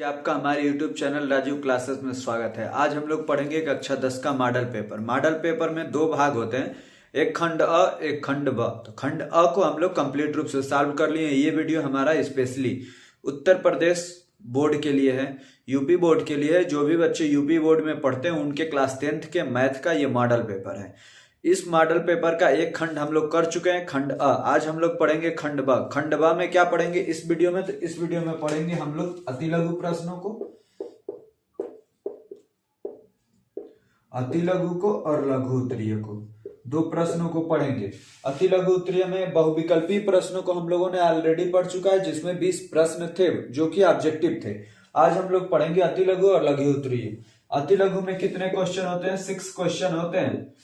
जी आपका हमारे YouTube channel Rajiv classes में स्वागत है। आज हम लोग पढ़ेंगे कक्षा 10 का मॉडल पेपर। मॉडल पेपर में दो भाग होते हैं, एक खंड अ एक खंड ब। तो खंड अ को हम लोग कंप्लीट रूप से सॉल्व कर लिए। ये वीडियो हमारा स्पेशली उत्तर प्रदेश बोर्ड के लिए है, यूपी बोर्ड के लिए है। जो भी बच्चे यूपी बोर्ड में पढ़ते हैं उनके क्लास 10th के मैथ का ये मॉडल पेपर है। इस मॉडल पेपर का एक खंड हम लोग कर चुके हैं, खंड अ। आज हम लोग पढ़ेंगे खंड ब। खंड ब में क्या पढ़ेंगे इस वीडियो में? तो इस वीडियो में पढ़ेंगे हम लोग अति लघु प्रश्नों को, अति लघु को और लघु उत्तरीय को। दो प्रश्नों को पढ़ेंगे। अति लघु उत्तरीय में बहुविकल्पी प्रश्नों को हम लोगों ने ऑलरेडी पढ़ चुका है, जिसमें 20 प्रश्न थे जो कि ऑब्जेक्टिव थे। आज हम लोग पढ़ेंगे अति लघु और लघु उत्तरीय। अति लघु में कितने क्वेश्चन होते हैं? 6 क्वेश्चन होते हैं।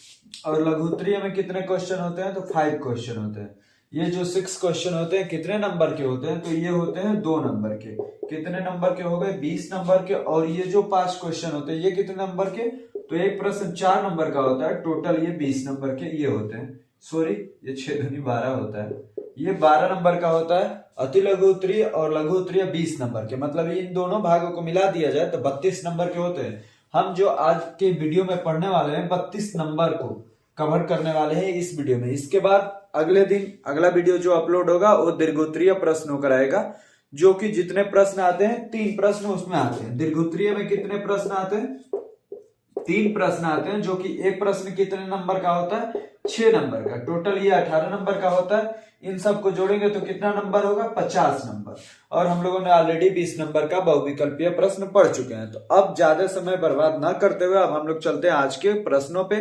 और लघु उत्तरीय में कितने क्वेश्चन होते हैं? तो 5 क्वेश्चन होते हैं। ये जो 6 क्वेश्चन होते हैं कितने नंबर के होते हैं? तो ये होते हैं 2 नंबर के। कितने नंबर के हो गए? 20 नंबर के। और ये जो 5 क्वेश्चन होते हैं ये कितने नंबर के? तो एक प्रश्न 4 नंबर का होता है, टोटल ये 20 नंबर के ये होते हैं। सॉरी, ये 6 दूनी 12 होता है, ये 12 नंबर का होता है। अति लघु उत्तरीय और लघु उत्तरीय 20 नंबर के, मतलब इन दोनों भागों को मिला दिया जाए तो 32 नंबर के होते हैं। हम जो आज के वीडियो में पढ़ने वाले हैं 32 नंबर को कवर करने वाले हैं इस वीडियो में। इसके बाद अगले दिन अगला वीडियो जो अपलोड होगा वो दीर्घोत्तरीय प्रश्नों का रहेगा, जो कि जितने प्रश्न आते हैं 3 प्रश्न उसमें आते हैं। दीर्घोत्तरीय में कितने प्रश्न आते हैं? 3 प्रश्न आते हैं, जो कि एक प्रश्न कितने नंबर का होता है? 6 नंबर का। टोटल ये 18 नंबर का होता है। इन सबको जोड़ेंगे तो कितना नंबर होगा? 50 नंबर। और हम लोगों ने ऑलरेडी 20 नंबर का बहुविकल्पीय प्रश्न पढ़ चुके हैं। तो अब ज्यादा समय बर्बाद ना करते हुए अब हम लोग चलते हैं आज के प्रश्नों पे,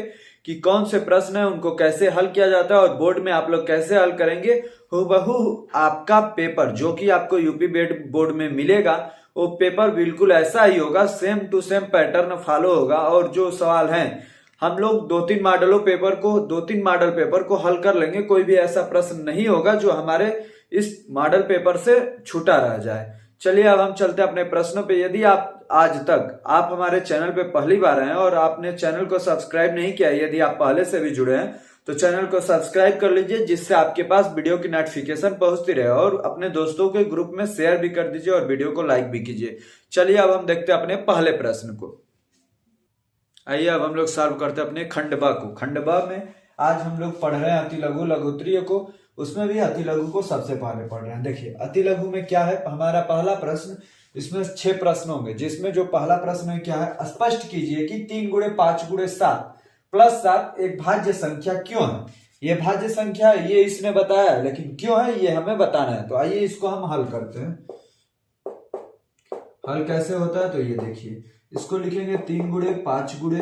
कि कौन से प्रश्न है, उनको कैसे हल किया जाता है और बोर्ड में आप लोग कैसे हल करेंगे। हूबहू आपका पेपर जो कि आपको यूपी बोर्ड में मिलेगा वो पेपर बिल्कुल ऐसा ही होगा, same to same pattern follow होगा। और जो सवाल हैं हम लोग 2-3 मॉडल पेपर को हल कर लेंगे। कोई भी ऐसा प्रश्न नहीं होगा जो हमारे इस मॉडल पेपर से छूटा रह जाए। चलिए अब हम चलते हैं अपने प्रश्नों पे। यदि आप आज तक आप हमारे चैनल पे पहली बार हैं और आपने चैनल को सब्सक्राइब नहीं किया, यदि आप पहले से भी जुड़े हैं तो चैनल को सब्सक्राइब कर लीजिए, जिससे आपके पास वीडियो की नोटिफिकेशन पहुंचती रहे। और अपने दोस्तों के ग्रुप में शेयर भी कर दीजिए और वीडियो को लाइक भी कीजिए। चलिए अब हम देखते हैं अपने पहले प्रश्न को। आइए अब हम लोग सॉल्व करते हैं अपने खंड ब को। खंड ब में आज हम लोग पढ़ रहे हैं अति लघु लघु उत्तरीय को। उसमें भी अति लघु को सबसे पहले पढ़ रहे हैं। देखिए अति लघु में क्या है, हमारा पहला प्रश्न, इसमें 6 प्रश्न होंगे, जिसमें जो पहला प्रश्न है क्या है? स्पष्ट कीजिए कि 3 गुणे 5 गुणे 7 प्लस 7 एक भाज्य संख्या क्यों है। ये भाज्य संख्या है, ये इसने बताया है, लेकिन क्यों है ये हमें बताना है। तो आइए इसको हम हल करते हैं। हल कैसे होता है? तो ये देखिए, इसको लिखेंगे 3 गुणे 5 गुणे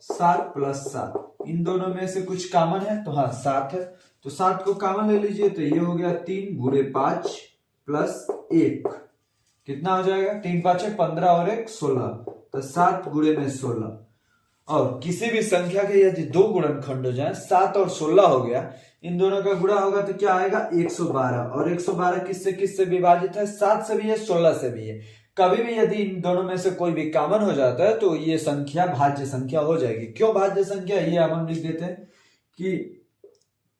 7 प्लस 7। इन दोनों में से कुछ कॉमन है तो हाँ 7 है, तो 7 को कॉमन ले लीजिए। तो ये हो गया 3 गुणे 5 प्लस 1, कितना हो जाएगा? 3 5 15 और 1 16, तो 7 गुणे में 16। और किसी भी संख्या के यदि 2 गुणनखंड हो जाए, 7 और 16 हो गया, इन दोनों का गुणा होगा तो क्या आएगा? 112। और 112 किससे किससे विभाजित है? 7 से भी है, 16 से भी है। कभी भी यदि इन दोनों में से कोई भी कॉमन हो जाता है तो ये संख्या भाज्य संख्या हो जाएगी। क्यों भाज्य संख्या? ये हम लिख देते हैं कि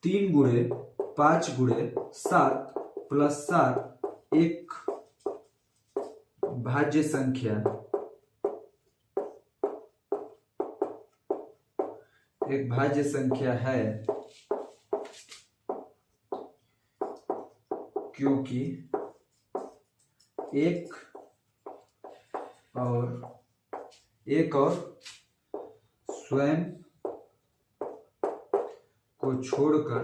3 गुणे 5 गुणे 7 प्लस 7 एक भाज्य संख्या, एक भाज्य संख्या है, क्योंकि एक और स्वयं को छोड़कर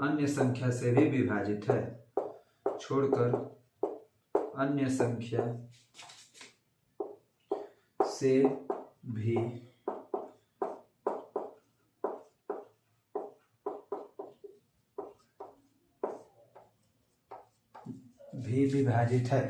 अन्य संख्या से भी विभाजित है। छोड़कर अन्य संख्या से भी विभाजित है।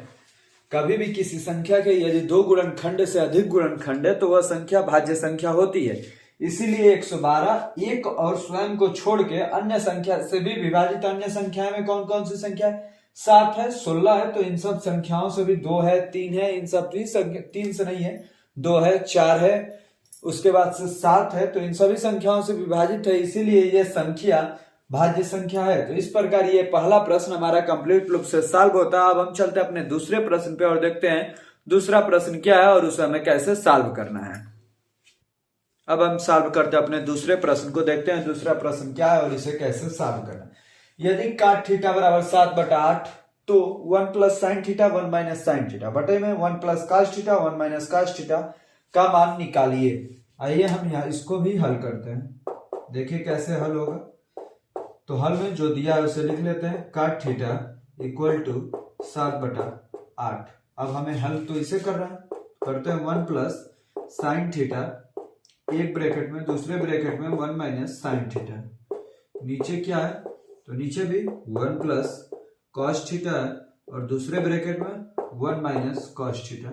कभी भी किसी संख्या के यदि 2 गुणनखंड से अधिक गुणनखंड है तो वह संख्या भाज्य संख्या होती है। इसीलिए 112 एक और स्वयं को छोड़ के अन्य संख्या से भी विभाजित। अन्य संख्या में कौन कौन सी संख्या है? 7 है, 16 है, तो इन सब संख्याओं से भी 2 है, 3 है, इन सब 3 से नहीं है, 2 है, 4 है, उसके बाद से 7 है, तो इन सभी संख्याओं से विभाजित है। इसीलिए ये संख्या भाज्य संख्या है। तो इस प्रकार ये पहला प्रश्न हमारा कंप्लीट रूप से सॉल्व होता है। अब हम चलते हैं अपने दूसरे प्रश्न पे और देखते हैं दूसरा प्रश्न क्या है और उसे हमें कैसे सॉल्व करना है। अब हम सॉल्व करते हैं अपने दूसरे प्रश्न को, देखते हैं दूसरा प्रश्न क्या है और इसे कैसे सॉल्व करना है। यदि cot थीटा बराबर 7/8 तो 1 plus sine theta 1 minus sine theta बटे में 1 plus cos theta 1 minus cos theta का मान निकालिए। आइए हम यहाँ इसको भी हल करते हैं, देखिए कैसे हल होगा। तो हल में जो दिया है उसे लिख लेते हैं, cot थीटा इक्वल टू 7/8। अब हमें हल तो इसे कर रहा है, करते हैं 1 प्लस साइन थीटा एक ब्रैकेट में, दूसरे ब्रैकेट में 1 माइनस साइन थीटा, नीचे क्या है तो नीचे भी 1 प्लस कॉस थीटा है और दूसरे ब्रैकेट में 1 माइनस कॉस थीटा।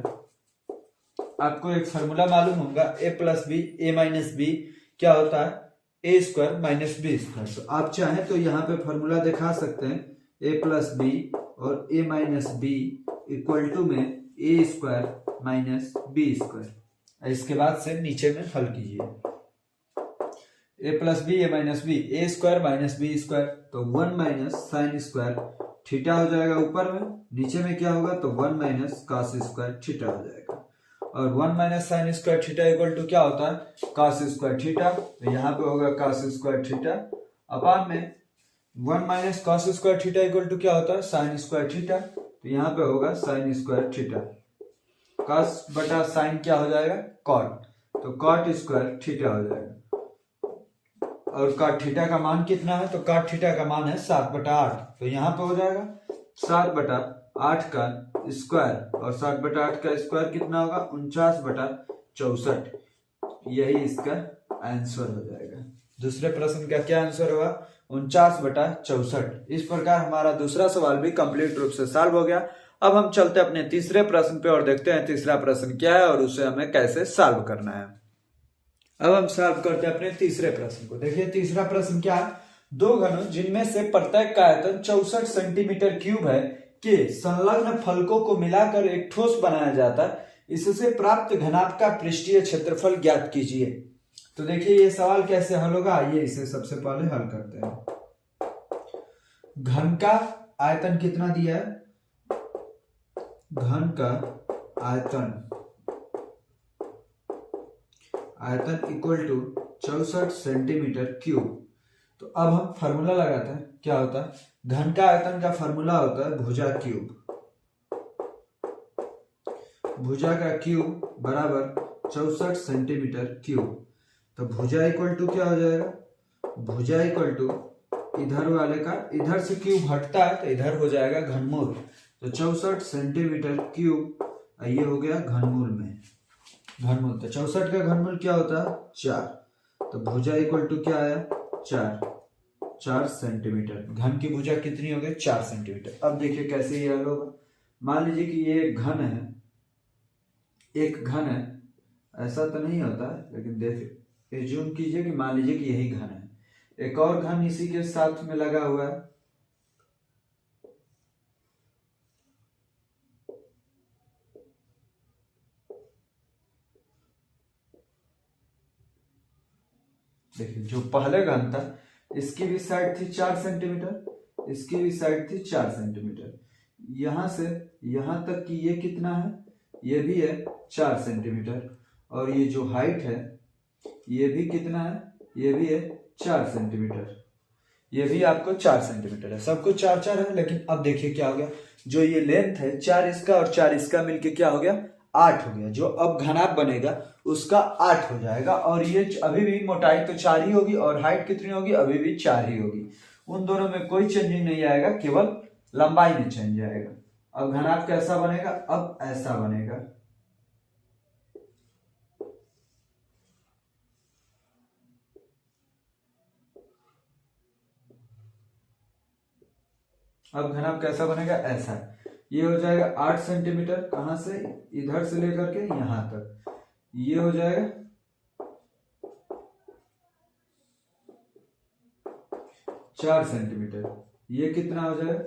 आपको एक फार्मूला मालूम होगा, ए प्लस बी ए माइनस बी क्या होता है, ए स्क्वायर माइनस बी स्क्वायर। तो आप चाहें तो यहाँ पे फार्मूला दिखा सकते हैं, ए प्लस बी और ए माइनस बी इक्वल टू में ए स्क्वायर माइनस बी स्क्वायर। इसके बाद से नीचे में हल कीजिए, ए प्लस बी ए माइनस बी ए स्क्वायर माइनस बी स्क्वायर, तो 1 माइनस साइन स्क्वायर थीटा हो जाएगा ऊपर में, नीचे में क्या होगा तो 1 माइनस कॉस स्क्वायर थीटा हो जाएगा। और 1 minus sine square theta equal to क्या होता है कॉस स्क्वायर थीटा, तो यहाँ पे होगा कॉस स्क्वायर थीटा अपान में 1 minus cos square theta equal to क्या होता है साइन स्क्वायर थीटा, तो यहाँ पे होगा साइन स्क्वायर थीटा। कॉस बटा साइन क्या हो जाएगा कॉट, तो कॉट स्क्वायर थीटा हो जाएगा। और कॉट थीटा का मान कितना है तो कॉट थीटा का मान है 7/8, तो यहाँ पे हो जाएगा 7/8 का स्क्वायर, और 7/8 का स्क्वायर कितना होगा 49/64, यही इसका आंसर हो जाएगा। दूसरे प्रश्न का क्या आंसर होगा 49/64। इस प्रकार हमारा दूसरा सवाल भी कंप्लीट रूप से सॉल्व हो गया। अब हम चलते अपने तीसरे प्रश्न पे और देखते हैं तीसरा प्रश्न क्या है और उसे हमें कैसे सॉल्व करना है। अब हम सॉल्व करते हैं अपने तीसरे प्रश्न को। देखिए तीसरा प्रश्न क्या है, दो घनों जिनमें से प्रत्येक का आयतन 64 सेंटीमीटर क्यूब है के संलग्न फलकों को मिलाकर एक ठोस बनाया जाता है, इससे प्राप्त घनाभ का पृष्ठीय क्षेत्रफल ज्ञात कीजिए। तो देखिए ये सवाल कैसे हल होगा, आइए इसे सबसे पहले हल करते हैं। घन का आयतन कितना दिया है, घन का आयतन इक्वल टू 64 सेंटीमीटर क्यूब। तो अब हम फार्मूला लगाते हैं, क्या होता है घन का आयतन का फार्मूला होता है भुजा क्यूब, भुजा का क्यूब बराबर 64 सेंटीमीटर क्यूब। तो भुजा इक्वल टू क्या हो जाएगा, भुजा इक्वल टू इधर वाले का, इधर से क्यूब हटता है तो इधर हो जाएगा घनमूल, तो 64 सेंटीमीटर क्यूब ये हो गया घनमूल में, घनमूल। तो 64 का घनमूल क्या होता है 4, तो भुजा इक्वल टू क्या आया 4 सेंटीमीटर। घन की भुजा कितनी हो गई 4 सेंटीमीटर। अब देखिए कैसे ये हल होगा। मान लीजिए कि ये घन है, एक घन है, ऐसा तो नहीं होता है लेकिन देखिए एज्यूम कीजिए कि मान लीजिए कि यही घन है, एक और घन इसी के साथ में लगा हुआ है, देखिए जो पहले घन था इसकी भी साइड थी 4 सेंटीमीटर, इसकी भी साइड थी 4 सेंटीमीटर, यहां से यहां तक कि ये कितना है, ये भी है 4 सेंटीमीटर, और ये जो हाइट है ये भी कितना है, ये भी है 4 सेंटीमीटर, ये भी आपको 4 सेंटीमीटर है, सब कुछ 4-4 है। लेकिन अब देखिए क्या हो गया, जो ये लेंथ है 4 इसका और 4 इसका मिलके क्या हो गया 8 हो गया, जो अब घनाभ बनेगा उसका 8 हो जाएगा, और ये अभी भी मोटाई तो 4 ही होगी और हाइट कितनी होगी अभी भी 4 ही होगी, उन दोनों में कोई चेंजिंग नहीं आएगा, केवल लंबाई में चेंज आएगा। अब घनाभ कैसा बनेगा, अब ऐसा बनेगा, अब घनाभ कैसा बनेगा ऐसा, ये हो जाएगा 8 सेंटीमीटर, कहां से इधर से लेकर के यहां तक, ये हो जाएगा 4 सेंटीमीटर, ये कितना हो जाएगा,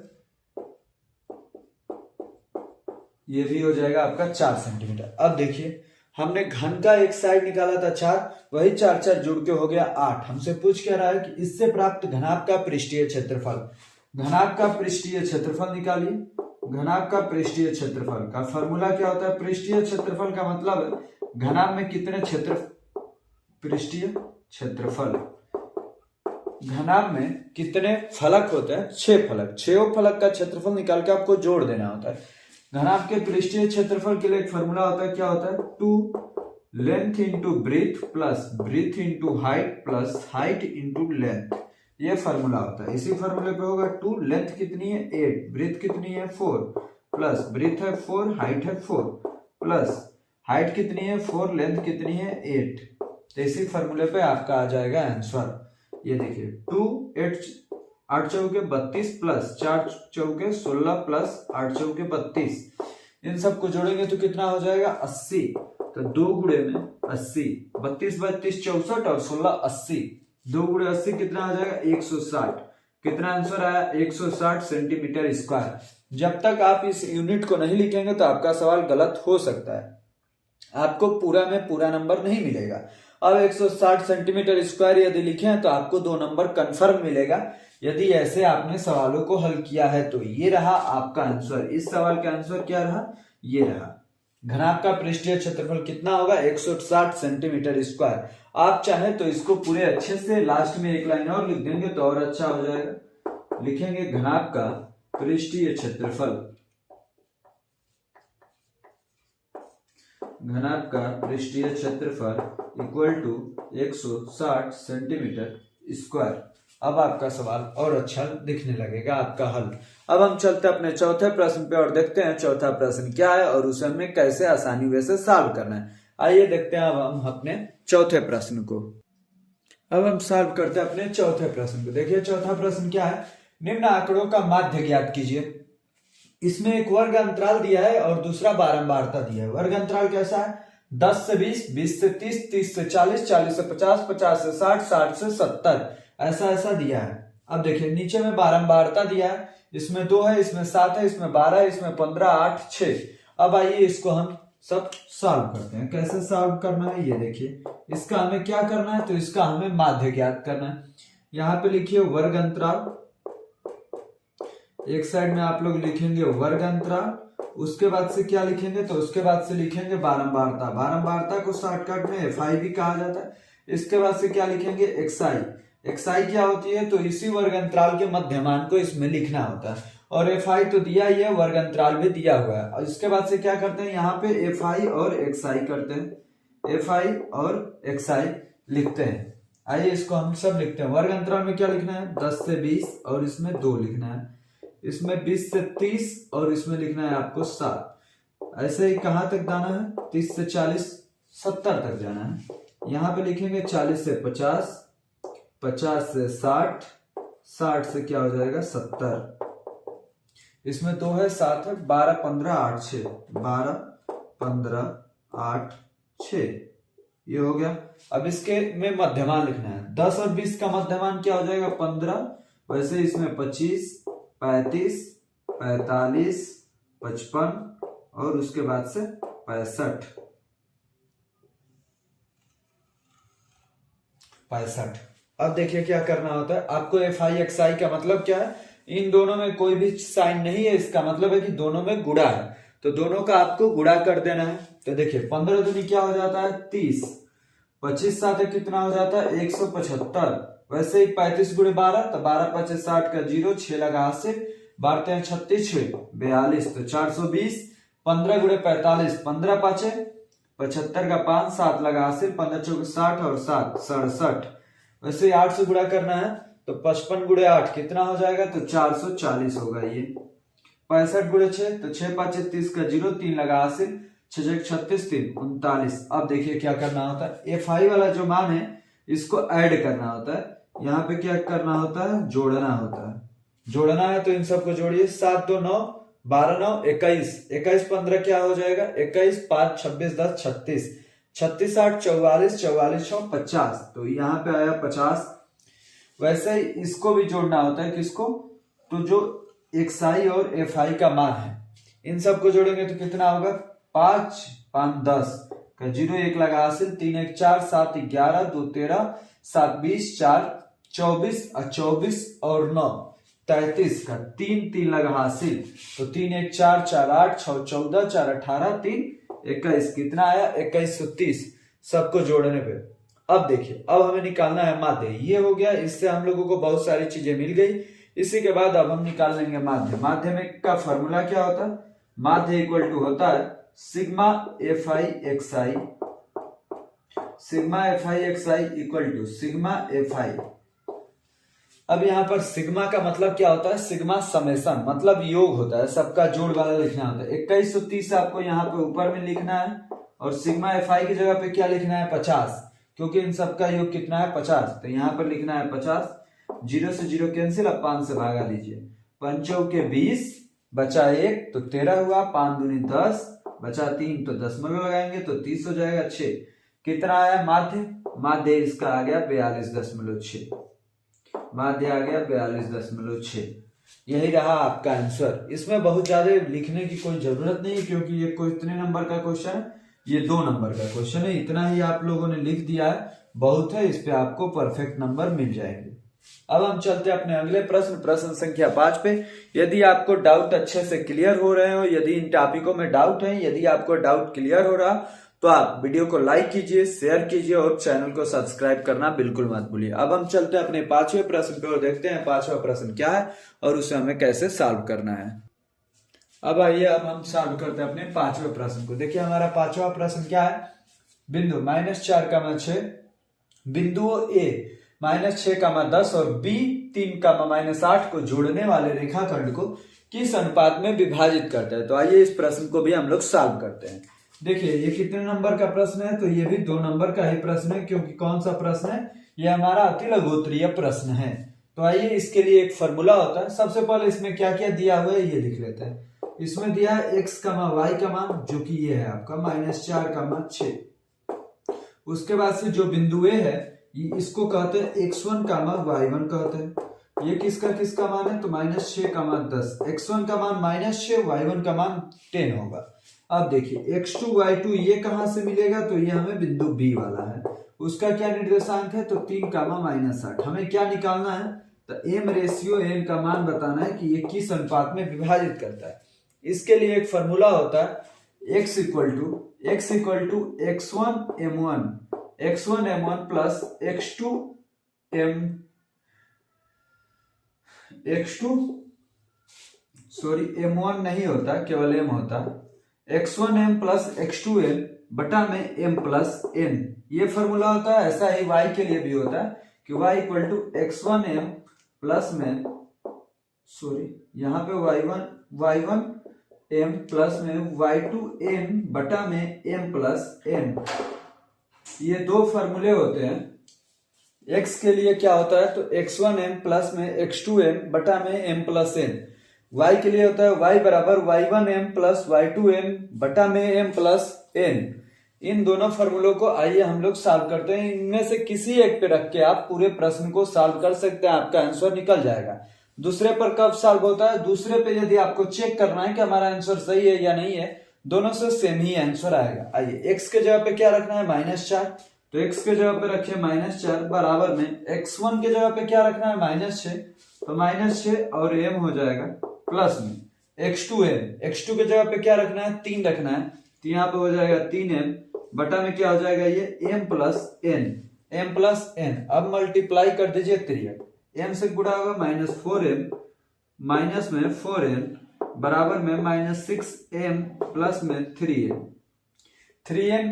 ये भी हो जाएगा आपका 4 सेंटीमीटर। अब देखिए हमने घन का एक साइड निकाला था 4, वही 4 4 जुड़ के हो गया 8। हमसे पूछ क्या रहा है कि इससे प्राप्त घनाभ का पृष्ठीय क्षेत्रफल। घनाभ का पृष्ठीय क्षेत्रफल निकालिए। घनाभ का पृष्ठीय क्षेत्रफल का फॉर्मूला क्या होता है? पृष्ठीय क्षेत्रफल का मतलब घनाभ में कितने क्षेत्र, पृष्ठीय क्षेत्रफल, घनाभ में कितने फलक होते हैं? 6 फलक। 6 फलक का क्षेत्रफल निकाल के आपको जोड़ देना होता है। घनाभ के पृष्ठीय क्षेत्रफल के लिए एक फॉर्मूला होता है, क्या होता है? 2 length into breadth plus breadth into height plus height into length, ये फॉर्मूला होता है। इसी फॉर्मूले पे होगा 2 लेंथ कितनी है 8, ब्रीथ कितनी है 4 प्लस ब्रीथ है 4, हाइट है 4 प्लस हाइट कितनी है 4, लेंथ कितनी है 8। तो इसी फॉर्मूले पे आपका आ जाएगा आंसर। ये देखिए 2 8 चौके 32 प्लस 4 चौके 16 प्लस 8 चौके 32, इन सबको जोड़ेंगे तो कितना हो जाएगा? 80। तो 2 गुणे में 80, 32 32 64 और 16 80, 2 गुणे 80 कितना आ जाएगा? 160। कितना आंसर आया? 160 सेंटीमीटर स्क्वायर। जब तक आप इस यूनिट को नहीं लिखेंगे तो आपका सवाल गलत हो सकता है, आपको पूरा में पूरा नंबर नहीं मिलेगा। अब 160 सेंटीमीटर स्क्वायर यदि लिखें तो आपको 2 नंबर कंफर्म मिलेगा, यदि ऐसे आपने सवालों को हल किया है तो। ये रहा आपका आंसर। इस सवाल का आंसर क्या रहा? ये रहा। घनाभ का पृष्ठीय क्षेत्रफल कितना होगा? 160 सेंटीमीटर स्क्वायर। आप चाहे तो इसको पूरे अच्छे से लास्ट में एक लाइन और लिख देंगे तो और अच्छा हो जाएगा। लिखेंगे घनाभ का पृष्ठीय क्षेत्रफल, घनाभ का पृष्ठीय क्षेत्रफल इक्वल टू 160 सेंटीमीटर स्क्वायर। अब आपका सवाल और अच्छा दिखने लगेगा, आपका हल। अब हम चलते हैं अपने चौथे प्रश्न पे और देखते हैं चौथा प्रश्न क्या है और उसे हमें कैसे आसानी वैसे सॉल्व करना है। आइए देखते हैं अब हम अपने चौथे प्रश्न को। अब हम सॉल्व करते हैं अपने चौथे प्रश्न को। देखिए चौथा प्रश्न क्या है? निम्न आंकड़ों का माध्य ज्ञात कीजिए। इसमें एक वर्ग अंतराल दिया है और दूसरा बारंबारता दिया है। वर्ग अंतराल कैसा है? 10 से 20, 20 से 30, 30 से 40, 40 से 50, 50 से 60, 60 से 70, ऐसा दिया है। अब देखिए नीचे में बारंबारता दिया है, इसमें 2 है, इसमें 7 है, इसमें 12 है, इसमें 15, 8, 6। अब आइए इसको हम सब सॉल्व करते हैं। कैसे सॉल्व करना है ये देखिए। इसका हमें क्या करना है? तो इसका हमें माध्य ज्ञात करना है। यहाँ पे लिखिए वर्ग अंतराल, एक साइड में आप लोग लिखेंगे वर्ग अंतराल, उसके बाद से क्या लिखेंगे? तो उसके बाद से लिखेंगे बारंबारता। बारंबारता को शॉर्टकट में एफआई भी कहा जाता है। इसके बाद से क्या लिखेंगे? एक्सआई। एक्सआई क्या होती है? तो इसी वर्ग अंतराल के मध्यमान को इसमें लिखना होता है। और एफआई तो दिया ही है, वर्ग अंतराल भी दिया हुआ है। और इसके बाद से क्या करते हैं? यहाँ पे एफआई और एक्सआई करते हैं, एफआई और एक्सआई लिखते हैं। आइए इसको हम सब लिखते हैं। वर्ग अंतराल में क्या लिखना है? 10 से 20 और इसमें 2 लिखना है, इसमें 20 से 30 और इसमें लिखना है आपको 7। ऐसे ही कहां तक जाना है? 30 से 40, 70 तक जाना है। यहां पे लिखेंगे 40 से 50, 50 से 60, 60 से क्या हो जाएगा? 70। इसमें 2 है, 7 है, 12 15 8 6, 12 15 8 6, ये हो गया। अब इसके में मध्यमान लिखना है। 10 और 20 का मध्यमान क्या हो जाएगा? 15। वैसे इसमें 25, 35, 45, 55 और उसके बाद से 65। अब देखिए क्या करना होता है आपको। एफ आई एक्स आई का मतलब क्या है? इन दोनों में कोई भी साइन नहीं है, इसका मतलब है कि दोनों में गुणा है, तो दोनों का आपको गुणा कर देना है। तो देखिए 15 दूनी क्या हो जाता है? 30, 25 साथ कितना हो जाता है? 175। वैसे ही 35 गुणे 12, तो 12 5 60 का 0, 6 लगा हाथ से, बारते हैं 36 6 42, तो 420। 15 गुणे 45, 15 5 75 का 5, 7 लगा हाथ से, 15 चौके 60 और 7 67। वैसे ही 8 से गुणा करना है तो 55 गुणे 8 कितना हो जाएगा? तो 440 होगा ये। 65 गुणे 6, तो 6 5 30 का 0, 3 लगा हाथ से, 6 36 3 39। अब देखिए क्या करना होता है। एफ आई वाला जो मान है इसको ऐड करना होता है। यहाँ पे क्या करना होता है? जोड़ना होता है। जोड़ना है तो इन सबको जोड़िए। 7 2 9, 12 9 21, 21 15 क्या हो जाएगा? 21 5 26 10 36, 36 8 44, 44 6 50, तो यहाँ पे आया 50। वैसे ही इसको भी जोड़ना होता है। किसको? तो जो एक्स आई और एफ आई का मान है इन सबको जोड़ेंगे तो कितना होगा? 5 5 10, का 0 1 लगा हासिल, 3 1 4 7 11 2 13 7 20 4 24 और 24 और 9 33 का 3 3 लगा हासिल, तो 3 1 4 4 8 6 14 4 18 3 21 कितना आया 2130 सबको जोड़ने पे। अब देखिए अब हमें निकालना है माध्य, ये हो गया, इससे हम लोगों को बहुत सारी चीजें मिल गई। इसी के बाद अब हम निकाल लेंगे माध्य। माध्य में का फॉर्मूला क्या होता है, माध्य इक्वल टू होता है sigma F I X I, sigma F I X I equal to sigma F I. अब यहाँ पर सिग्मा का मतलब क्या होता है, सिग्मा समेशन मतलब योग होता है, सबका जोड़ वाला लिखना होता है। 2130 आपको यहाँ पे ऊपर में लिखना है और सिग्मा एफ आई की जगह पे क्या लिखना है 50, क्योंकि इन सबका योग कितना है 50, तो यहाँ पर लिखना है 50। 0 से 0 कैंसिल, अब 5 से भागा लीजिए, 5 के 20 बचा 1 तो 13 हुआ, 5 दूनी 10 बचा 3 तो दशमलव लगाएंगे तो 30 हो जाएगा 6। कितना आया माध्य, माध्य इसका आ गया 42.6, माध्य आ गया 42.6। यही रहा आपका आंसर। इसमें बहुत ज्यादा लिखने की कोई जरूरत नहीं क्योंकि ये कोई इतने नंबर का क्वेश्चन है, ये 2 नंबर का क्वेश्चन है, इतना ही आप लोगों ने लिख दिया है, बहुत है, इस पे आपको परफेक्ट नंबर मिल जाएंगे। अब हम चलते हैं अपने अगले प्रश्न, प्रश्न संख्या 5 पे। यदि आपको डाउट अच्छे से क्लियर हो रहे हो, यदि इन टॉपिकों में डाउट है, यदि आपको डाउट क्लियर हो रहा तो आप वीडियो को लाइक कीजिए, शेयर कीजिए और चैनल को सब्सक्राइब करना बिल्कुल मत भूलिए। अब हम चलते हैं अपने 5वें प्रश्न पे और देखते हैं 5वां प्रश्न क्या है और उसे हमें कैसे सॉल्व करना है। अब आइए अब हम सॉल्व करते हैं अपने 5वें प्रश्न को। देखिए हमारा 5वां प्रश्न क्या है, बिंदु -4, बिंदुओं A -6, 10 और B 3, -8 को जोड़ने वाले रेखाखंड को किस अनुपात में विभाजित करता है। तो आइए इस प्रश्न को भी हम लोग सॉल्व करते हैं। देखिए ये कितने नंबर का प्रश्न है, तो ये भी 2 नंबर का ही प्रश्न है, क्योंकि कौन सा प्रश्न है, ये हमारा अति लघुत्तरीय प्रश्न है। तो आइए इसके लिए एक फॉर्मूला होता है। सबसे पहले इसमें क्या क्या दिया हुआ है ये लिख लेते हैं। इसमें दिया है x, y का मान जो कि ये है आपका -4, 6। उसके बाद से जो बिंदु A है इसको कहते हैं x1, y1 कहते हैं। ये किसका मान है, तो -6, 10। x1 का मान -6, y1 का मान 10 होगा। अब देखिए x2, y2 ये कहां से मिलेगा, तो ये हमें बिंदु B वाला है, उसका क्या निर्देशांक है, तो 3, -8। हमें क्या निकालना है, तो m रेशियो n का मान बताना है कि ये किस अनुपात में विभाजित करता है। इसके लिए एक फॉर्मूला होता है x equal to x1 m1 plus m1 नहीं होता, केवल m होता, x1m प्लस x2m बटा में m प्लस n, ये फॉर्मूला होता है। ऐसा ही y के लिए भी होता है कि y equal to x1m plus में यहाँ पे y1m प्लस में y2n बटा में m प्लस n। ये 2 फॉर्मूले होते हैं। x के लिए क्या होता है, तो x1m प्लस में x2m बटा में m प्लस n। y के लिए होता है y बराबर y1m प्लस y2m बटा में m प्लस n। इन दोनों फॉर्मूलों को आइए हम लोग सॉल्व करते हैं। इनमें से किसी एक पे रख के आप पूरे प्रश्न को सॉल्व कर सकते हैं, आपका आंसर निकल जाएगा। दूसरे पर कब सॉल्व होता है, दूसरे पे यदि आपको चेक करना है कि हमारा आंसर सही है या नहीं है, दोनों से सेम ही आंसर आएगा। आइए x के जगह पे क्या रखना है, -4, तो x के जगह पे रखिए -4 बराबर में x1 के जगह पे क्या रखना है, -6, तो -6 और m हो जाएगा प्लस में x2 के जगह पे क्या रखना है, 3 रखना है, तो यहाँ पे हो जाएगा 3m बटा में क्या हो जाएगा ये m प्लस n। अब मल्टीप्लाई कर दीजिए त्रियक, m से गुणा होगा -4m माइनस में 4n बराबर में -6m प्लस में 3m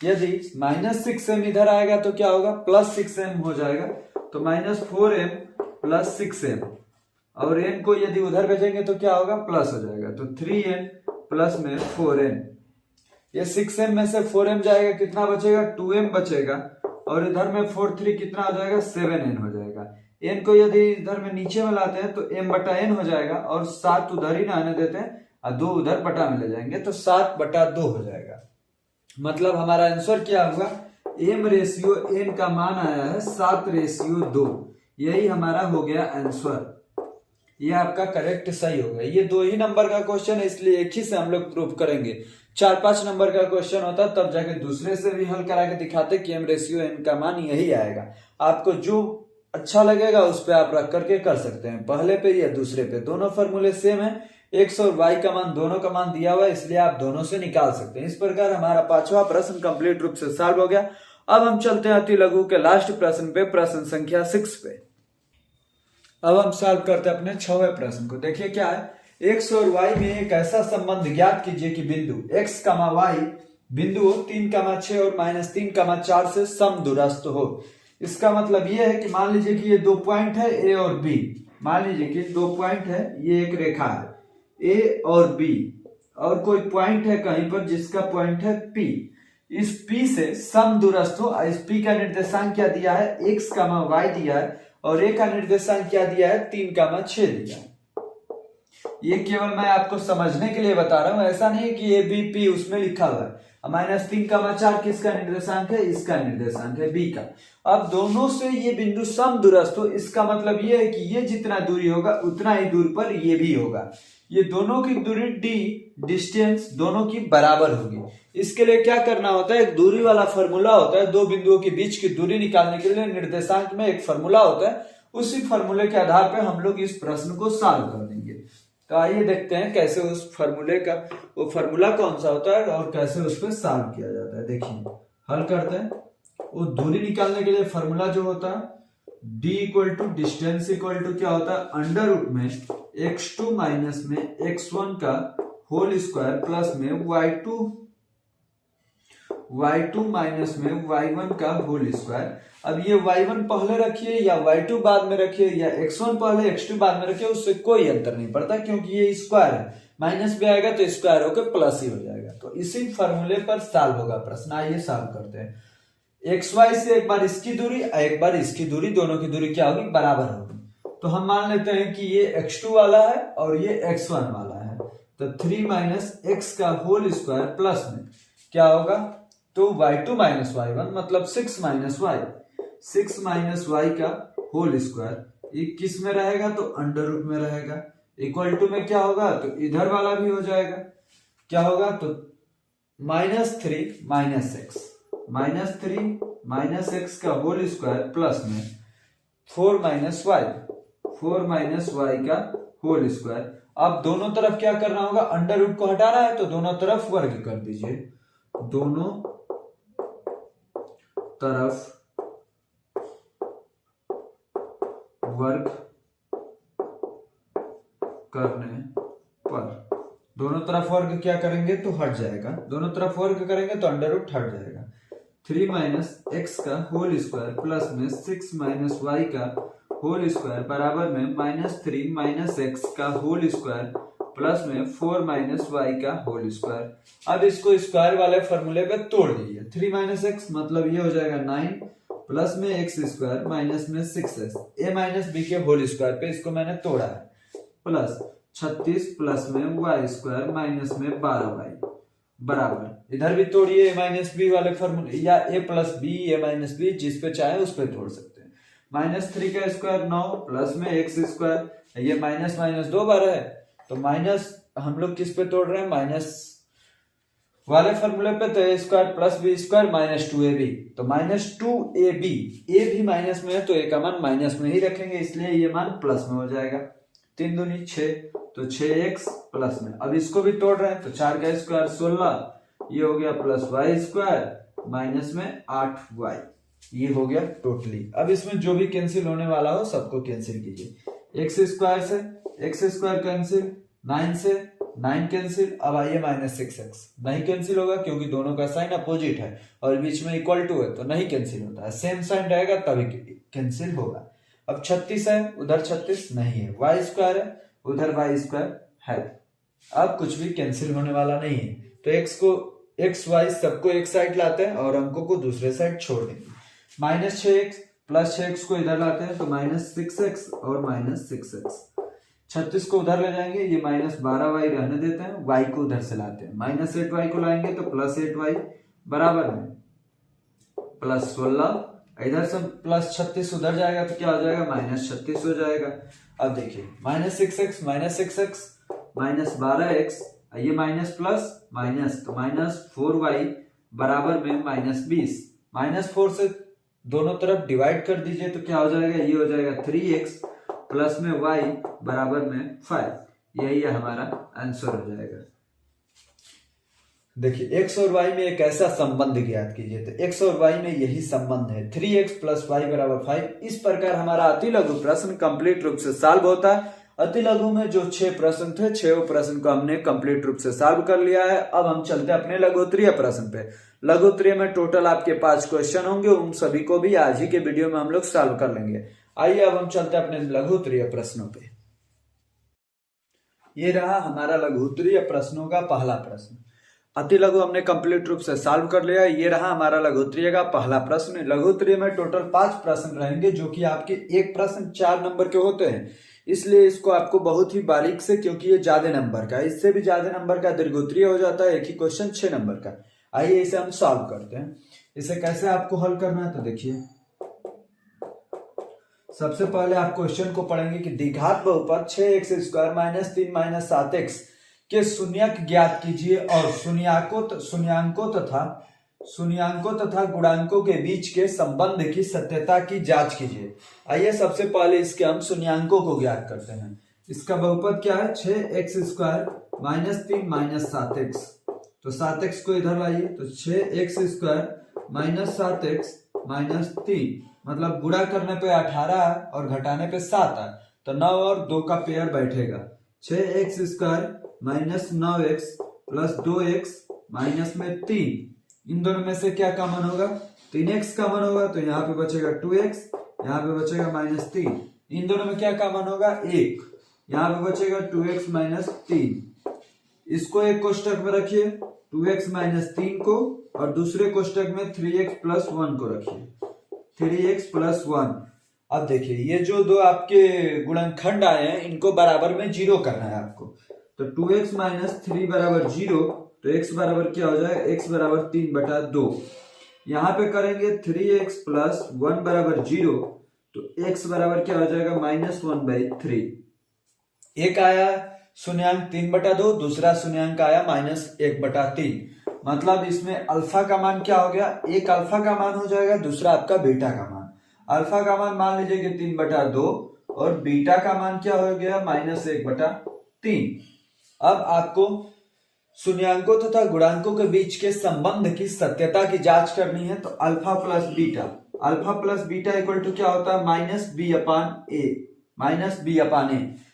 यदि -6m इधर आएगा तो क्या होगा, +6m हो जाएगा, तो -4m प्लस 6m, और n को यदि उधर भेजेंगे तो क्या होगा, प्लस हो जाएगा, तो 3n प्लस में 4n। ये 6m में से 4m जाएगा, कितना बचेगा, 2m बचेगा, और इधर में 4 3 कितना हो जाएगा, 7n हो जाएगा। n को यदि इधर में नीचे में लाते हैं तो m बटा n हो जाएगा, और 7 उधर ही ना आने देते हैं और 2 उधर बटा में ले जाएंगे तो 7 बटा 2 हो जाएगा। मतलब हमारा आंसर क्या होगा, m रेशियो n का मान आया है 7:2। यही हमारा हो गया आंसर, ये आपका करेक्ट सही होगा। ये 2 ही नंबर का क्वेश्चन है, इसलिए एक ही से हम लोग प्रूफ करेंगे, 4-5 नंबर का क्वेश्चन होता तब जाके दूसरे से भी हल करा के दिखाते कि m रेशियो n का मान यही आएगा। आपको जो अच्छा लगेगा उस पे आप रख करके कर सकते हैं, पहले पे या दूसरे पे, दोनों फॉर्मूले सेम है। x और y का मान दोनों का मान दिया हुआ है, इसलिए आप दोनों से निकाल सकते हैं। इस प्रकार हमारा पांचवा प्रश्न कंप्लीट रूप से सॉल्व हो गया। अब हम चलते हैं अति लघु के लास्ट प्रश्न पे, प्रश्न संख्या 6 पे। अब हम सॉल्व करते हैं अपने 6वें प्रश्न को। देखिए क्या है, x और y में एक ऐसा संबंध ज्ञात कीजिए कि बिंदु x, y बिंदु 3,6 और -3,4 से समदूरस्थ हो। इसका मतलब यह है कि मान लीजिए कि ये दो पॉइंट है A और B, मान लीजिए कि दो पॉइंट है, ये एक रेखा है A और B, और कोई पॉइंट है कहीं पर जिसका पॉइंट है P। इस P से समदूरस्थ हो। इस P का निर्देशांक क्या दिया है, x, y दिया है, और A का निर्देशांक क्या दिया है, 3,6 दिया है। ये केवल मैं आपको समझने के लिए बता रहा हूं, ऐसा नहीं है कि ABP उसमें लिखा हुआ है। -3,4 किसका निर्देशांक है, इसका निर्देशांक है B का। अब दोनों से ये बिंदु समदूरस्थ हो, इसका मतलब ये है कि ये जितना दूरी होगा उतना ही दूर पर ये भी होगा। ये दोनों की दूरी D, डिस्टेंस दोनों की बराबर होगी। इसके लिए क्या करना होता है, एक दूरी वाला फॉर्मूला होता है, दो बिंदुओं के बीच की दूरी निकालने के लिए निर्देशांक में एक फॉर्मूला होता है। उसी फॉर्मूले के आधार पर हम लोग इस प्रश्न को सॉल्व कर देंगे। तो आइए देखते हैं कैसे उस फॉर्मूले का, वो फॉर्मूला कौन सा होता है और कैसे उस पर सॉल्व किया जाता है। देखिए हल करते हैं। वो दूरी निकालने के लिए फॉर्मूला जो होता है d equal to distance equal to क्या होता है, अंडर रूट में x2 माइनस में x1 का होल स्क्वायर प्लस में y2 माइनस में y1 का होल स्क्वायर। अब ये y1 पहले रखिए या y2 बाद में रखिए या x1 पहले x2 बाद में रखिए, उससे कोई अंतर नहीं पड़ता, क्योंकि ये स्क्वायर है, माइनस भी आएगा तो स्क्वायर होकर प्लस ही हो जाएगा। तो इसी फॉर्मूले पर सॉल्व होगा प्रश्न। आइए सॉल्व करते हैं। xy से एक बार इसकी दूरी एक बार इसकी दूरी, दोनों की दूरी क्या होगी, बराबर होगी। तो हम मान लेते हैं कि ये x2 वाला है और ये x1 वाला है, तो 3 माइनस x का होल स्क्वायर प्लस में क्या होगा, तो y2 माइनस y1 मतलब 6 माइनस y का होल स्क्वायर। ये किस में रहेगा, तो अंडर रूट में रहेगा। इक्वल टू में क्या होगा, तो इधर वाला भी हो जाएगा, क्या होगा, तो -3 माइनस एक्स का होल स्क्वायर प्लस में 4 माइनस y का होल स्क्वायर। अब दोनों तरफ क्या करना होगा, अंडर रूट को हटाना है तो दोनों तरफ वर्ग कर दीजिए। दोनों तरफ वर्ग करने पर, दोनों तरफ वर्ग क्या करेंगे तो हट जाएगा, दोनों तरफ वर्ग करेंगे तो अंडर रूट हट जाएगा। 3 माइनस एक्स का होल स्क्वायर प्लस में 6 माइनस वाई का होल स्क्वायर बराबर में -3 माइनस एक्स का होल स्क्वायर प्लस में 4 माइनस वाई का होल स्क्वायर। अब इसको स्क्वायर वाले फॉर्मूले पे तोड़ दीजिए। 3 माइनस एक्स मतलब ये हो जाएगा 9 प्लस में एक्स स्क्वायर माइनस में 6x, a माइनस बी के होल स्क्वायर पे इसको मैंने तोड़ा है, प्लस 36 प्लस में वाई स्क्वायर माइनस में 12y बराबर, इधर भी तोड़िए a माइनस बी वाले फॉर्मूले, या a plus B a minus B जिस पे चाहे उस पे तोड़ सकते हैं। -3 का स्क्वायर 9 प्लस में एक्स स्क्वायर, ये माइनस माइनस 2 बार है तो माइनस हम लोग किस पे तोड़ रहे हैं, माइनस वाले फॉर्मूले पे, तो a square plus B square -2ab, तो -2ab, a भी माइनस में है तो a का मान माइनस में ही रखेंगे, इसलिए ये मान प्लस में हो जाएगा। 3 दूनी 6 तो 6x प्लस में, अब इसको भी तोड़ रहे हैं तो 4 का स्क्वायर 16, ये हो गया प्लस वाई स्क्वायर माइनस में 8y, ये हो गया टोटली। अब इसमें जो भी कैंसिल होने वाला हो सबको कैंसिल कीजिए। एक्स स्क्वायर से एक्स स्क्वायर कैंसिल, 9 से 9 कैंसिल। अब आइए -6x, नहीं कैंसिल होगा क्योंकि दोनों का साइन अपोजिट है और बीच में इक्वल टू है तो नहीं कैंसिल होता है, सेम साइन रहेगा तभी कैंसिल होगा। अब 36 है, उधर 36 नहीं है, वाई स्क्वायर है, उधर वाई स्क्वायर है, अब कुछ भी कैंसिल होने वाला नहीं है, तो एक्स को एक्स वाई सबको एक साइड लाते हैं और अंकों को दूसरे साइड छोड़ देंगे। -6x प्लस 6x को इधर लाते हैं तो -6x और -6x, 36 को उधर ले जाएंगे, ये -12y रहने देते हैं, y को उधर से लाते हैं, -8y को लाएंगे तो +8y बराबर में +16, इधर से +36 उधर जाएगा तो क्या हो जाएगा, -36 हो जाएगा। अब देखिए -6x -12x ये माइनस प्लस माइनस, तो -4y बराबर में -20। -4 से दोनों तरफ डिवाइड कर दीजिए तो क्या हो जाएगा, ये हो जाएगा 3x प्लस में y बराबर में 5। यही हमारा आंसर हो जाएगा। देखिए x और y में एक ऐसा संबंध ज्ञात कीजिए, तो x और y में यही संबंध है, 3x प्लस y बराबर 5। इस प्रकार हमारा अति लघु प्रश्न कंप्लीट रूप से सॉल्व होता है। अति लघु में जो 6 प्रश्न थे, 6 प्रश्न को हमने कंप्लीट रूप से सॉल्व कर लिया है। अब हम चलते हैं अपने लघुत्तरीय प्रश्न पे। लघुत्तरीय में टोटल आपके 5 क्वेश्चन होंगे, उन सभी को भी आज ही के वीडियो में हम लोग सॉल्व कर लेंगे। आइए अब हम चलते हैं अपने लघुत्तरीय प्रश्नों पे। ये रहा हमारा लघुत्तरीय प्रश्नों का पहला प्रश्न। अति लघु हमने कंप्लीट रूप से सॉल्व कर लिया। ये रहा हमारा लघुत्तरीय का पहला प्रश्न। लघुत्तरीय में टोटल 5 प्रश्न रहेंगे, जो कि आपके एक प्रश्न 4 नंबर के होते हैं, इसलिए इसको आपको बहुत ही बारीक से, क्योंकि ये ज्यादा नंबर का, इससे भी ज्यादा नंबर का दीर्घोत्तरीय हो जाता है, एक ही क्वेश्चन 6 नंबर का। आइए इसे हम सॉल्व करते हैं। इसे कैसे आपको हल करना है, तो देखिए सबसे पहले आप क्वेश्चन को पढ़ेंगे कि द्विघात बहुपद 6x² - 3 - 7x के शून्यक ज्ञात कीजिए और शून्याङ्कों तथा गुणांकों के बीच के संबंध की सत्यता की जांच कीजिए। आइए सबसे पहले इसके हम शून्याङ्कों को ज्ञात करते हैं। इसका बहुपद क्या है, 6x² - 3 - 7x। तो 7x को इधर लाइए, तो 6x² - 7x - 3, मतलब गुणा करने पे 18 और घटाने पे 7 है, तो 9 और 2 का पेयर बैठेगा। 6x² - 9x plus 2x minus में 3, इन दोनों में से क्या कॉमन होगा, 3x कॉमन होगा, तो यहाँ पे बचेगा 2x, यहाँ पे बचेगा -3। इन दोनों में क्या कॉमन होगा, 1, यहाँ पे बचेगा 2x - 3। इसको एक कोष्टक में रखिए 2x - 3 को, और दूसरे कोष्टक में 3x + 1 को रखिए, 3x + 1। अब देखिए ये जो दो आपके गुणनखंड आए हैं, इनको बराबर में 0 करना है आपको। तो 2x - 3 बराबर 0, तो x बराबर क्या हो जाएगा, x बराबर 3/2। यहाँ पे करेंगे 3x + 1 बराबर 0, तो x बराबर क्या हो जाएगा, -1/3। एक आया शून्यांक 3/2, दूसरा शून्यांक आया -1/3। मतलब इसमें अल्फा का मान क्या हो गया, एक अल्फा का मान हो जाएगा, दूसरा आपका बीटा का मान। अल्फा का मान मान लीजिए कि 3/2 और बीटा का मान क्या हो गया, -1/3। अब आपको शून्यांकों तथा गुणांकों के बीच के संबंध की सत्यता की जांच करनी है। तो alpha plus beta equal to क्या होता है, -b/a।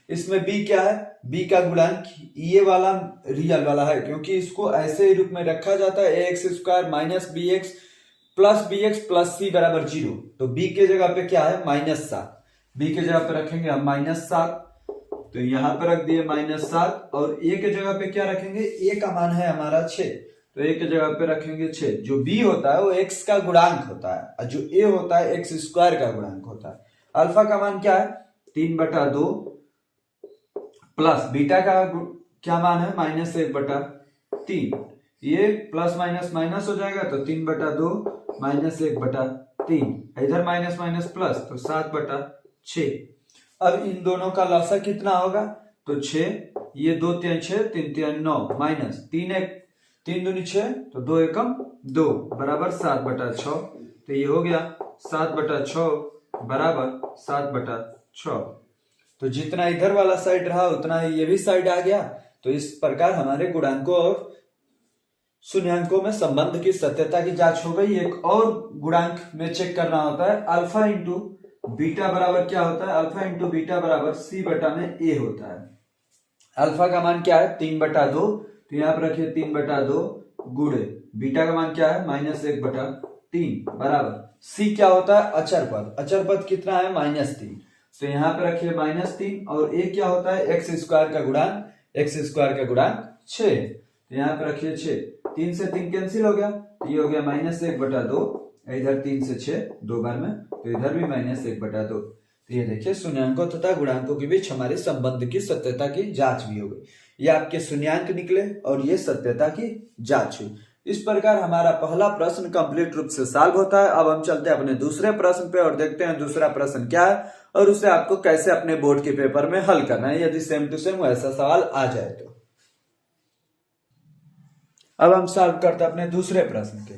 इसमें b क्या है, b का गुणांक ये वाला रियल वाला है, क्योंकि इसको ऐसे ही रूप में रखा जाता है, ax² - bx + c बराबर 0। तो b के जगह पे क्या है, -7। b के जगह पे रखेंगे हम -7, तो यहां पर रख दिए -7, और a के जगह पे क्या रखेंगे, a का मान है हमारा 6, तो a के जगह पे रखेंगे 6। जो b होता है वो x का गुणांक होता है, और जो a होता है x² का गुणांक होता है। अल्फा का मान क्या है, 3/2 प्लस बीटा का क्या मान है, -1/3। ये प्लस माइनस माइनस हो जाएगा, तो 3/2 -1/3, इधर माइनस प्लस, तो 7/6। अब इन दोनों का लसा कितना होगा, तो 6, ये 2 3 6, 3 3 9, माइनस 3 1 3 दूनी 6, तो 2 एकम 2 बराबर 7/6। तो ये हो गया 7/6 बराबर 7/6। तो जितना इधर वाला साइड रहा उतना ही ये भी साइड आ गया। तो इस प्रकार हमारे गुणांकों और शून्यांकों में संबंध की सत्यता की जांच हो गई। एक और गुणांक में चेक करना होता है, अल्फा इंटू बीटा बराबर क्या होता है, अल्फा इंटू बीटा बराबर c/a होता है। अल्फा का मान क्या है, 3/2, तो यहाँ पर रखिए 3/2 गुणे बीटा का मान क्या है, -1/3 बराबर c क्या होता है, अचर पद कितना है, -3, तो यहाँ पे रखिए -3, और a क्या होता है, x² का गुणांक 6, तो यहाँ पे रखिए 6, 3 से 3 कैंसिल हो गया, तो ये हो गया -1/2, इधर 3 से 6 2 बार में, तो इधर भी -1/2। तो ये देखिए शून्यांकों तथा गुणांकों के बीच हमारे संबंध की सत्यता की जांच भी हो गई। ये आपके शून्यांक निकले और ये सत्यता की जांच हुई। इस प्रकार हमारा पहला प्रश्न कंप्लीट रूप से सॉल्व होता है। अब हम चलते हैं अपने दूसरे प्रश्न पे और देखते हैं दूसरा प्रश्न क्या है और उसे आपको कैसे अपने बोर्ड के पेपर में हल करना है, यदि सेम टू सेम वैसा सवाल आ जाए तो। अब हम सॉल्व करते हैं अपने दूसरे प्रश्न के।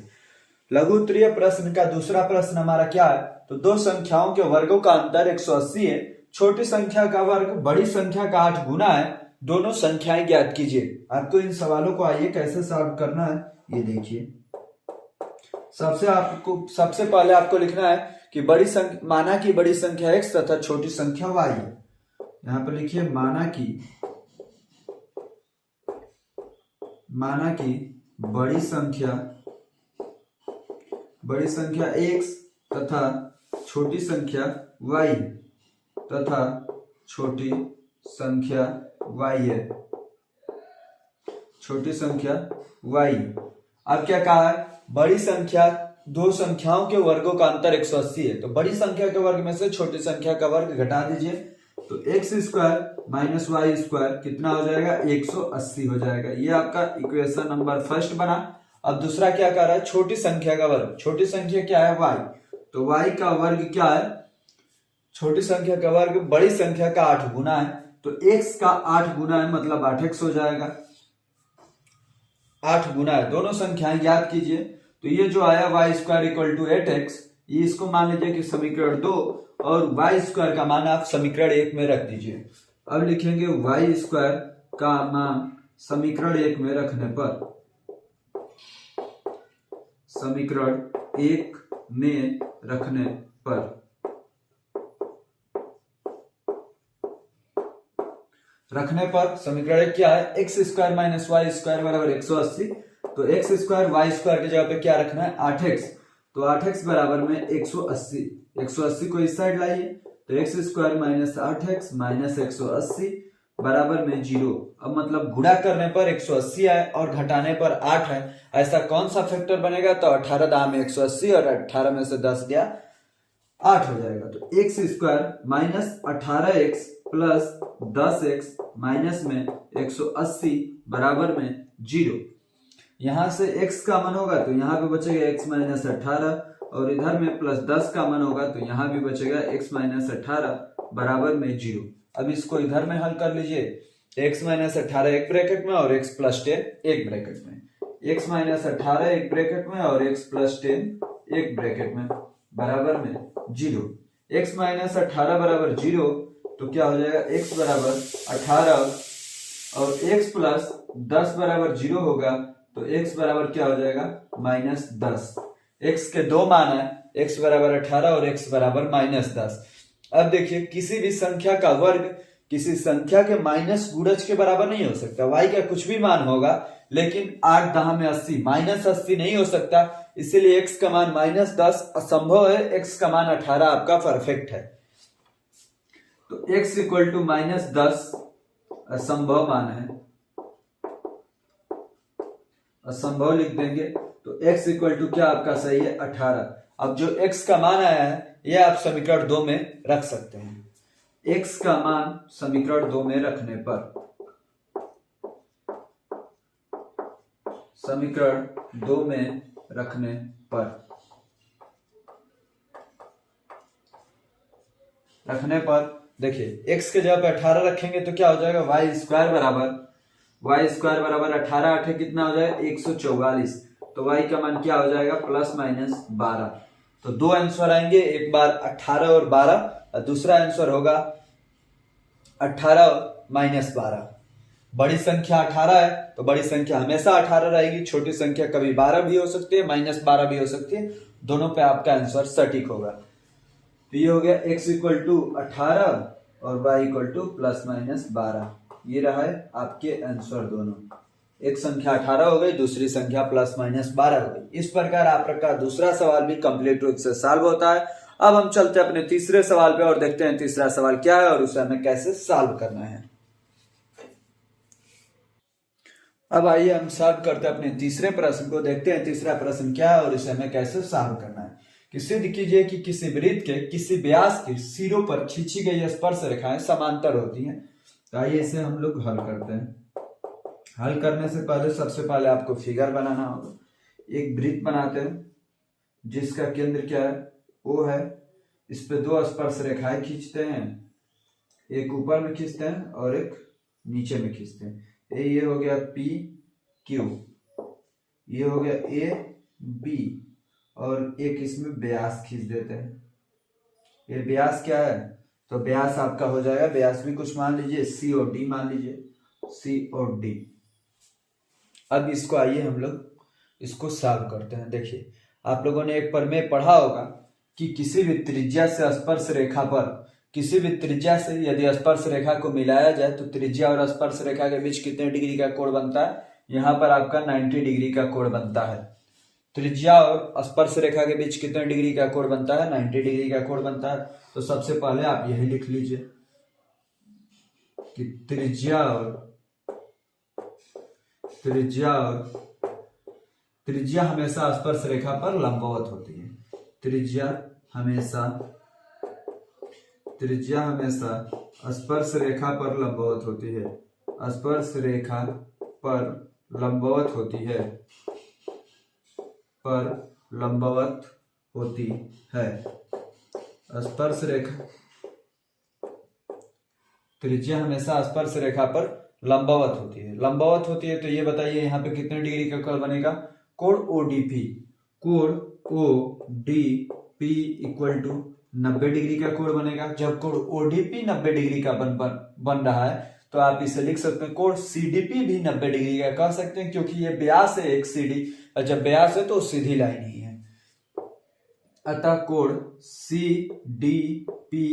लघु उत्तरीय प्रश्न का दूसरा प्रश्न हमारा क्या है, तो दो संख्याओं के वर्गों का अंतर 180 है, छोटी संख्या का वर्ग बड़ी संख्या का 8 गुना है, दोनों संख्याएं ज्ञात कीजिए। आपको इन सवालों को आइए कैसे सॉल्व करना है ये देखिए। सबसे पहले आपको लिखना है कि माना कि बड़ी संख्या x तथा छोटी संख्या y है। यहां पर लिखिए माना कि बड़ी संख्या x तथा छोटी संख्या y तथा छोटी संख्या y है, छोटी संख्या y। अब क्या कहा है, बड़ी संख्या दो संख्याओं के वर्गों का अंतर 180 है, तो बड़ी संख्या के वर्ग में से छोटी संख्या का वर्ग घटा दीजिए, तो x square minus Y square कितना हो जाएगा, 180 हो जाएगा। ये आपका इक्वेशन नंबर फर्स्ट बना। अब दूसरा क्या कर रहा है, छोटी संख्या का वर्ग। छोटी संख्या क्या है, y, तो y का वर्ग क्या है, छोटी संख्या का वर्ग बड़ी संख्या का 8 गुना है, तो x का 8 गुना है मतलब 8x हो जाएगा। 8 गुना है, दोनों संख्याएं याद कीजिए, तो ये जो आया y square equal to 8x, ये इसको मान लीजिए कि समीकरण 2 और y स्क्वायर का मान आप समीकरण 1 में रख दीजिए। अब लिखेंगे y स्क्वायर का मान समीकरण 1 में रखने पर, समीकरण 1 में रखने पर समीकरण क्या है, X square minus Y square बराबर 180, तो एक्स स्क्वायर वाई स्क्वायर की जगह पे क्या रखना है, 8x, तो 8x बराबर में 180, 180 को इस साइड लाइए, तो x square minus 8x minus 180 बराबर में 0। अब मतलब गुणा करने पर 180 आए और घटाने पर 8 है, ऐसा कौन सा फैक्टर बनेगा, तो 18 दाम 180 और 18 में से 10 गया 8 हो जाएगा। तो x square minus 18x plus 10x minus में 180 बराबर में 0। यहां से x का मन होगा तो यहां पे बचेगा x माइनस 18, और इधर में प्लस 10 का मन होगा तो यहां भी बचेगा x माइनस 18 बराबर में 0। अब इसको इधर में हल कर लीजिए, x माइनस 18 एक ब्रैकेट में और x प्लस 10 एक ब्रैकेट में, x माइनस 18 एक ब्रैकेट में और x प्लस 10 एक ब्रैकेट में बराबर में 0। x माइनस 18 बराबर 0, तो क्या हो जाएगा, x बराबर 18 और x प्लस 10 बराबर 0 होगा, तो x बराबर क्या हो जाएगा, माइनस 10। x के दो मान है, x बराबर 18 और x बराबर माइनस 10। अब देखिए किसी भी संख्या का वर्ग किसी संख्या के माइनस गुणज के बराबर नहीं हो सकता। y का कुछ भी मान होगा, लेकिन 8 दहा में 80, माइनस 80 नहीं हो सकता, इसीलिए x का मान माइनस 10 असंभव है, x का मान 18 आपका परफेक्ट है। तो x इक्वल टू माइनस 10 असंभव मान है, असंभव लिख देंगे, तो x इक्वल टू क्या आपका सही है, 18। अब जो x का मान आया है ये आप समीकरण 2 में रख सकते हैं। x का मान समीकरण 2 में रखने पर, समीकरण 2 में रखने पर देखिए x के जगह पे 18 रखेंगे तो क्या हो जाएगा, y स्क्वायर बराबर 18 8 कितना हो जाएगा, 144, तो y का मान क्या हो जाएगा, प्लस माइनस 12। तो दो आंसर आएंगे, एक बार 18 और 12, और दूसरा आंसर होगा 18 माइनस 12। बड़ी संख्या 18 है तो बड़ी संख्या हमेशा 18 रहेगी, छोटी संख्या कभी 12 भी हो सकती है, माइनस 12 भी हो सकती है, दोनों पे आपका आंसर सटीक होगा। तो ये हो गया x इक्वल टू 18 और y equal two plus minus 12, ये रहा है आपके आंसर दोनों। एक संख्या 18 हो गई, दूसरी संख्या प्लस माइनस 12 हो गई। इस प्रकार आपका दूसरा सवाल भी कंप्लीट रूप से सॉल्व होता है। अब हम चलते हैं अपने तीसरे सवाल पे और देखते हैं तीसरा सवाल क्या है और उसे हमें कैसे सॉल्व करना है। अब आइए हम सॉल्व करते हैं अपने तीसरे प्रश्न को, देखते हैं तीसरा प्रश्न क्या है और इसे हमें कैसे सॉल्व करना है। कि सिद्ध कीजिए कि किसी वृत्त के किसी व्यास के सिरों पर खींची गई स्पर्श रेखाएं समांतर होती हैं। तो आइए इसे हम लोग हल करते हैं। हल करने से पहले सबसे पहले आपको फिगर बनाना होगा। एक वृत्त बनाते हैं जिसका केंद्र क्या है, O है, इस पे दो स्पर्श रेखाएं खींचते हैं, एक ऊपर में खींचते हैं और एक नीचे में खींचते हैं। ये हो गया P Q, ये हो गया ए बी, और एक इसमें व्यास खींच देते हैं। ये व्यास क्या है, तो व्यास आपका हो जाएगा, व्यास भी कुछ मान लीजिए सी और डी मान लीजिए, सी और डी। अब इसको आइए हम लोग इसको सॉल्व करते हैं। देखिए आप लोगों ने एक प्रमेय पढ़ा होगा कि किसी भी त्रिज्या से स्पर्श रेखा पर, किसी भी त्रिज्या से यदि स्पर्श रेखा को मिलाया जाए तो त्रिज्या और स्पर्श रेखा के बीच कितने डिग्री का कोण बनता है, यहाँ पर आपका 90 डिग्री का कोण बनता है। त्रिज्या और स्पर्श रेखा के बीच कितने डिग्री का कोण बनता है, 90 डिग्री का कोण बनता है। तो सबसे पहले आप यही लिख लीजिए कि त्रिज्या हमेशा स्पर्श रेखा पर लंबवत होती है। त्रिज्या हमेशा स्पर्श रेखा पर लंबवत होती है, स्पर्श रेखा पर लंबवत होती है, पर लंबवत होती है। स्पर्श रेखा, त्रिज्या हमेशा स्पर्श रेखा पर लंबवत होती है, लंबवत होती है। तो ये बताइए यहाँ पे कितने डिग्री का कोण बनेगा, कोण ओडीपी, कोण ओडीपी इक्वल टू 90 डिग्री का कोण बनेगा। जब कोण ओडीपी 90 डिग्री का बन रहा है तो आप इसे लिख सकते हैं कोण सीडीपी भी 90 डिग्री का कह सकते हैं, क्योंकि ये व्यास है एक सीडी, और जब व्यास है तो सीधी लाइन ही है। अतः कोण C D P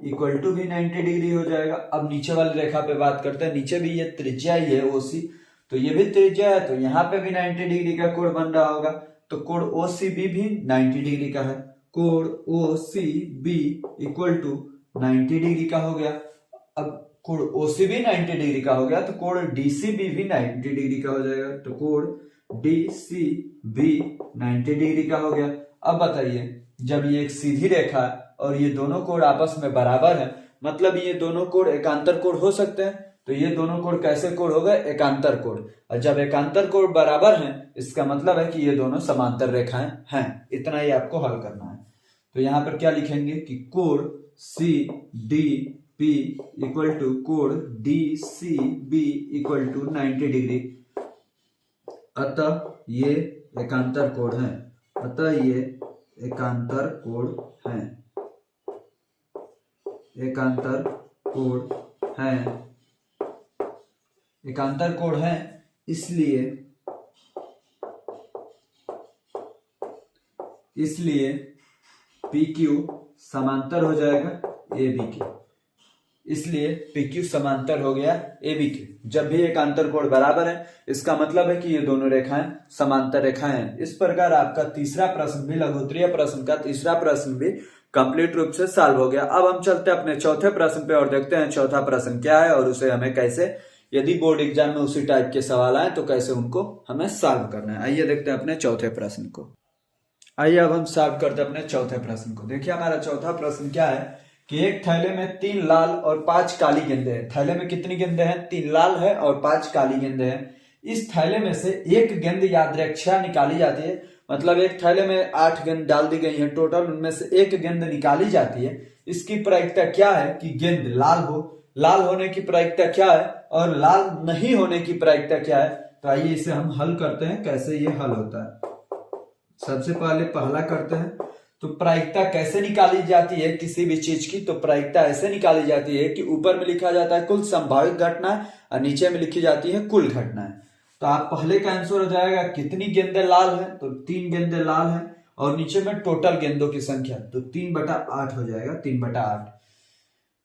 equal to भी 90 डिग्री हो जाएगा। अब नीचे वाली रेखा पे बात करते हैं, नीचे भी ये त्रिज्या ही है ओसी, तो ये भी त्रिज्या है, तो यहाँ पे भी 90 डिग्री का कोण बन रहा होगा। तो कोण ओसीबी भी 90 डिग्री का है, कोण ओसीबी इक्वल टू 90 डिग्री का हो गया। अब कोण ओसीबी 90 डिग्री का हो गया तो कोण डीसीबी भी 90 डिग्री का हो जाएगा, तो कोण डीसीबी 90 डिग्री का हो गया। अब बताइए जब ये एक सीधी रेखा और ये दोनों कोण आपस में बराबर है, मतलब ये दोनों कोण एकांतर कोण हो सकते हैं, तो ये दोनों कोण कैसे कोण हो गए, एकांतर कोण। और जब एकांतर कोण बराबर हैं इसका मतलब है कि ये दोनों समांतर रेखाएं हैं। इतना ही आपको हल करना है। तो यहाँ पर क्या लिखेंगे कि कोण C D P equal to कोण D C B equal to 90 degree. अतः ये एकांतर कोण है, अतः ये एकांतर कोण है, एकांतर कोण है, एकांतर कोण है। इसलिए पी क्यू समांतर हो जाएगा ए बी के, इसलिए पी क्यू समांतर हो गया ए बी के। जब भी एकांतर कोण बराबर है इसका मतलब है कि ये दोनों रेखाएं समांतर रेखाएं हैं। इस प्रकार आपका तीसरा प्रश्न भी, लघुत्तरीय प्रश्न का तीसरा प्रश्न भी कंप्लीट रूप से सॉल्व हो गया। अब हम चलते हैं अपने चौथे प्रश्न पे और देखते हैं चौथा प्रश्न क्या है और उसे हमें कैसे, यदि बोर्ड एग्जाम में उसी टाइप के सवाल आए तो कैसे उनको हमें सॉल्व करना है। आइए देखते हैं अपने चौथे प्रश्न को। आइए अब हम सॉल्व करते हैं अपने चौथे प्रश्न को। देखिए हमारा चौथा प्रश्न क्या है कि एक थैले में 3 लाल और 5 काली गेंदें हैं। थैले में कितनी गेंदें हैं, 3 लाल है और 5 काली गेंदें हैं। इस थैले में से एक गेंद यादृच्छा निकाली जाती है, मतलब एक थैले में 8 गेंद डाल दी गई है टोटल, उनमें से एक गेंद निकाली जाती है। इसकी प्रायिकता क्या है कि गेंद लाल हो, लाल होने की प्रायिकता क्या है और लाल नहीं होने की प्रायिकता क्या है। तो आइए इसे हम हल करते हैं, कैसे ये हल होता है। सबसे पहले पहला करते हैं, तो प्रायिकता कैसे निकाली जाती है किसी भी चीज की, तो प्रायिकता ऐसे निकाली जाती है कि ऊपर में लिखा जाता है कुल संभावित घटनाएं और नीचे में लिखी जाती है कुल घटनाएं। तो आप पहले का आंसर हो जाएगा कितनी गेंदें लाल हैं, तो 3 गेंदें लाल हैं, और नीचे में टोटल गेंदों की संख्या, तो 3/8 हो जाएगा, 3/8।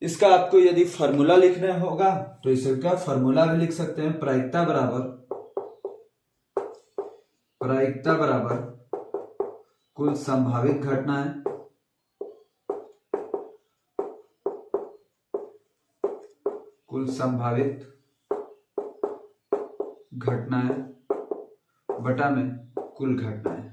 इसका आपको यदि फॉर्मूला लिखना होगा तो इसका फॉर्मूला भी लिख सकते हैं, प्रायिकता बराबर कुल संभावित घटनाएं बटा में कुल घटनाएं।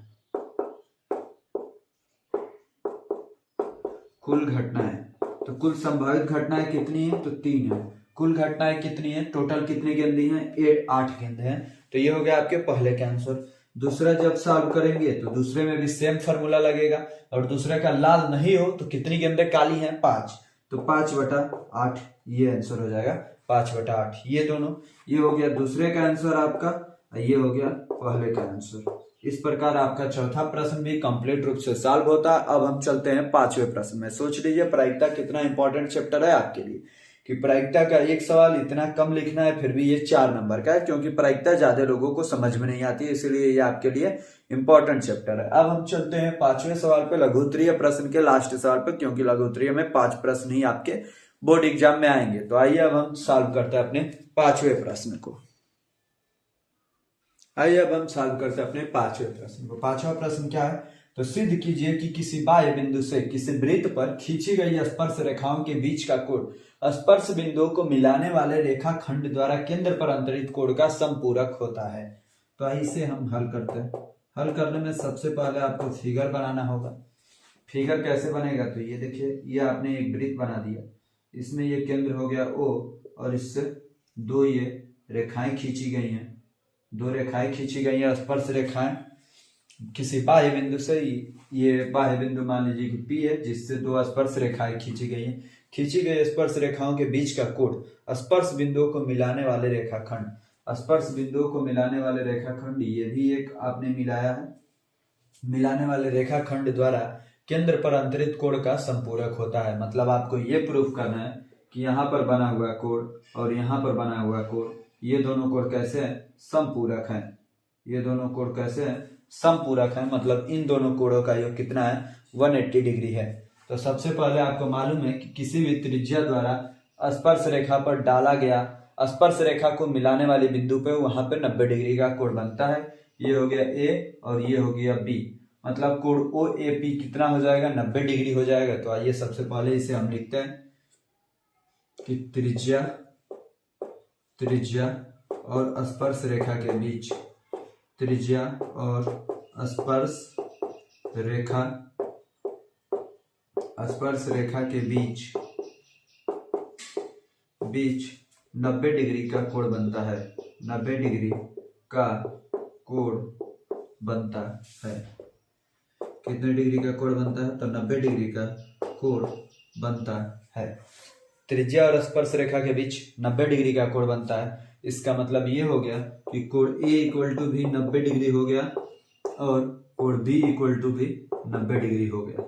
तो कुल संभावित घटनाएं कितनी है, तो 3 है। कुल घटनाएं कितनी है, टोटल कितनी गेंदें हैं, 8 गेंदें हैं। तो ये हो गया आपके पहले का आंसर। दूसरा जब सॉल्व करेंगे तो दूसरे में भी सेम फॉर्मूला लगेगा, और दूसरे का लाल नहीं हो तो कितनी गेंदें काली हैं, 5, तो 5/8 ये आंसर हो जाएगा, 5/8 ये दोनों। ये हो गया दूसरे का आंसर आपका। ये हो गया पहले का आंसर। इस प्रकार आपका चौथा प्रश्न भी कंप्लीट रूप से सॉल्व होता है। अब हम चलते हैं पांचवें प्रश्न में। सोच लीजिए प्रायिकता कितना इंपॉर्टेंट चैप्टर है आपके लिए, कि प्रायिकता का एक सवाल इतना कम लिखना है, फिर भी ये 4 नंबर का है, क्योंकि प्रायिकता ज्यादा लोगों को समझ में नहीं आती है, इसलिए ये आपके लिए इंपॉर्टेंट चैप्टर है। अब हम चलते हैं पांचवें सवाल पे, लघु उत्तरीय प्रश्न के लास्ट सवाल पे, क्योंकि लघु उत्तरीय में 5 प्रश्न ही आपके बोर्ड एग्जाम में आएंगे। तो आइए अब हम सॉल्व करते हैं अपने पांचवें प्रश्न को। आइए अब हम सॉल्व करते हैं अपने पांचवें प्रश्न को। पांचवा प्रश्न क्या है, तो सिद्ध कीजिए कि किसी बाह्य बिंदु से किसी वृत्त पर खींची गई स्पर्श रेखाओं के बीच का कोण स्पर्श बिंदुओं को मिलाने वाले रेखा खंड द्वारा केंद्र पर अंतरित कोण का समपूरक होता है। तो इसे हम हल करते हैं। हल करने में सबसे पहले आपको फिगर बनाना होगा। फिगर कैसे बनेगा, तो ये देखिए, ये आपने एक वृत्त बना दिया, इसमें ये केंद्र हो गया O, और इससे 2 ये रेखाएं खींची गई हैं, 2 रेखाएं खींची गई हैं स्पर्श रेखाएं किसी बाह्य बिंदु से। ये बाह्य बिंदु मान लीजिए कि P है, जिससे 2 स्पर्श रेखाएं खींची गई हैं। खींची गई स्पर्श रेखाओं के बीच का कोण स्पर्श बिंदुओं को मिलाने वाले रेखाखंड, स्पर्श बिंदुओं को मिलाने वाले रेखाखंड, ये भी एक आपने मिलाया है, मिलाने वाले रेखाखंड द्वारा केंद्र पर अंतरित कोण का संपूरक होता है। मतलब आपको ये प्रूफ करना है कि यहाँ पर बना हुआ कोण और यहाँ पर बना हुआ कोण, ये दोनों कोण कैसे हैं, समपूरक हैं। ये दोनों कोण कैसे हैं, समपूरक हैं। मतलब इन दोनों कोणों का योग कितना है, 180 डिग्री है। तो सबसे पहले आपको मालूम है कि किसी भी त्रिज्या द्वारा स्पर्श रेखा पर डाला गया स्पर्श रेखा को मिलाने वाले बिंदु पे वहां पे 90 डिग्री का कोण बनता है। ये हो गया A और ये हो गया B, मतलब कोण OAP कितना हो जाएगा, 90 डिग्री हो जाएगा। तो आइए सबसे पहले इसे हम लिखते हैं कि त्रिज्या और स्पर्श रेखा के बीच, त्रिज्या और स्पर्श रेखा के बीच 90 डिग्री का कोण बनता है। 90 डिग्री का कोण बनता है। कितने डिग्री का कोण बनता है, तो 90 डिग्री का कोण बनता है। त्रिज्या और स्पर्श रेखा के बीच 90 डिग्री का कोण बनता है। इसका मतलब ये हो गया कि कोण A इक्वल टू भी 90 डिग्री हो गया और कोण B इक्वल टू भी 90 डिग्री हो गया।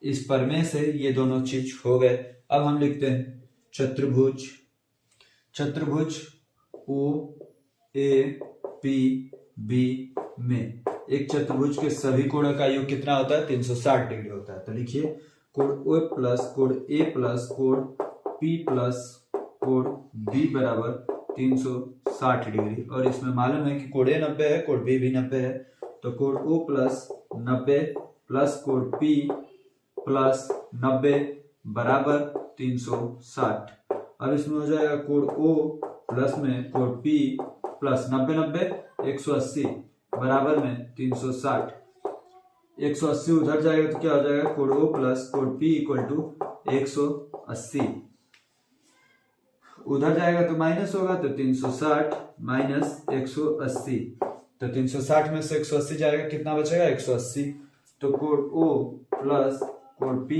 इस प्रमेय से ये दोनों चीज हो गए। अब हम लिखते हैं चतुर्भुज OAPB में एक चतुर्भुज के सभी कोणों का योग कितना होता है, 360 डिग्री होता है। तो लिखिए कोण O प्लस कोण A प्लस कोण P प्लस कोण B बराबर 360 डिग्री। और इसमें मालूम है कि कोण A 90 है, कोण B भी 90 है। तो कोण O प्लस 90 प्लस कोण P प्लस 90 बराबर 360। अब इसमें हो जाएगा कोण O प्लस में कोण P प्लस 90 180 बराबर में 360। 180 उधर जाएगा तो क्या हो जाएगा, कोण O प्लस कोण P इक्वल टू 180। उधर जाएगा तो माइनस होगा, तो 360 माइनस 180। तो 360 में से 180 जाएगा, कितना बचेगा, 180। तो कोण O प्लस कोण P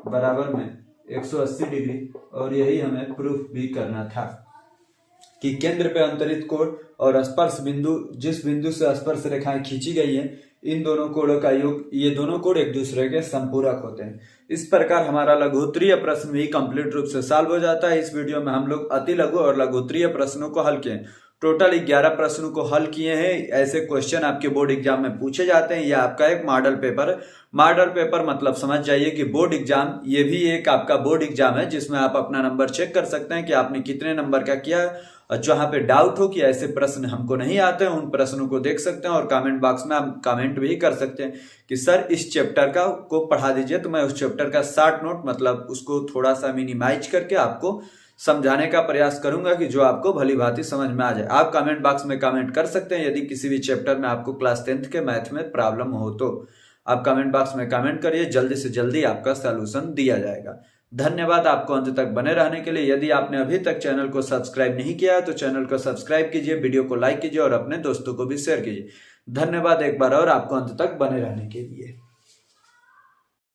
बराबर में 180 डिग्री। और यही हमें प्रूफ भी करना था कि केंद्र पे अंतरित कोण और स्पर्श बिंदु, जिस बिंदु से स्पर्श रेखाएं खींची गई हैं, इन दोनों कोणों का योग, ये दोनों कोण एक दूसरे के संपूरक होते हैं। इस प्रकार हमारा लघु उत्तरीय प्रश्न भी कंप्लीट रूप से सॉल्व हो जाता है। इस वीडियो में हम लोग अति लघु और लघु उत्तरीय प्रश्नों को हल किए। टोटल 11 प्रश्नों को हल किए हैं। ऐसे क्वेश्चन आपके बोर्ड एग्जाम में पूछे जाते हैं। यह आपका एक मॉडल पेपर है। मॉडल पेपर मतलब समझ जाइए कि बोर्ड एग्जाम, ये भी एक आपका बोर्ड एग्जाम है जिसमें आप अपना नंबर चेक कर सकते हैं कि आपने कितने नंबर का किया है। और जहां पे डाउट हो कि ऐसे प्रश्न हमको नहीं आते हैं, उन प्रश्नों को देख सकते हैं और कमेंट बॉक्स में आप कमेंट भी कर सकते हैं कि सर इस चैप्टर का को पढ़ा दीजिए। तो मैं उस चैप्टर का शॉर्ट नोट, मतलब उसको थोड़ा सा मिनिमाइज करके आपको समझाने का प्रयास करूंगा कि जो आपको भली भांति समझ में आ जाए। आप कमेंट बॉक्स में कमेंट कर सकते हैं। यदि किसी भी चैप्टर में आपको क्लास 10th के मैथ में प्रॉब्लम हो तो आप कमेंट बॉक्स में कमेंट करिए, जल्दी से जल्दी आपका सॉल्यूशन दिया जाएगा। धन्यवाद आपको अंत तक बने रहने के लिए। यदि आपने अभी तक चैनल को सब्सक्राइब नहीं किया है तो चैनल को सब्सक्राइब कीजिए, वीडियो को लाइक कीजिए और अपने दोस्तों को भी शेयर कीजिए। धन्यवाद एक बार और आपको अंत तक बने रहने के लिए।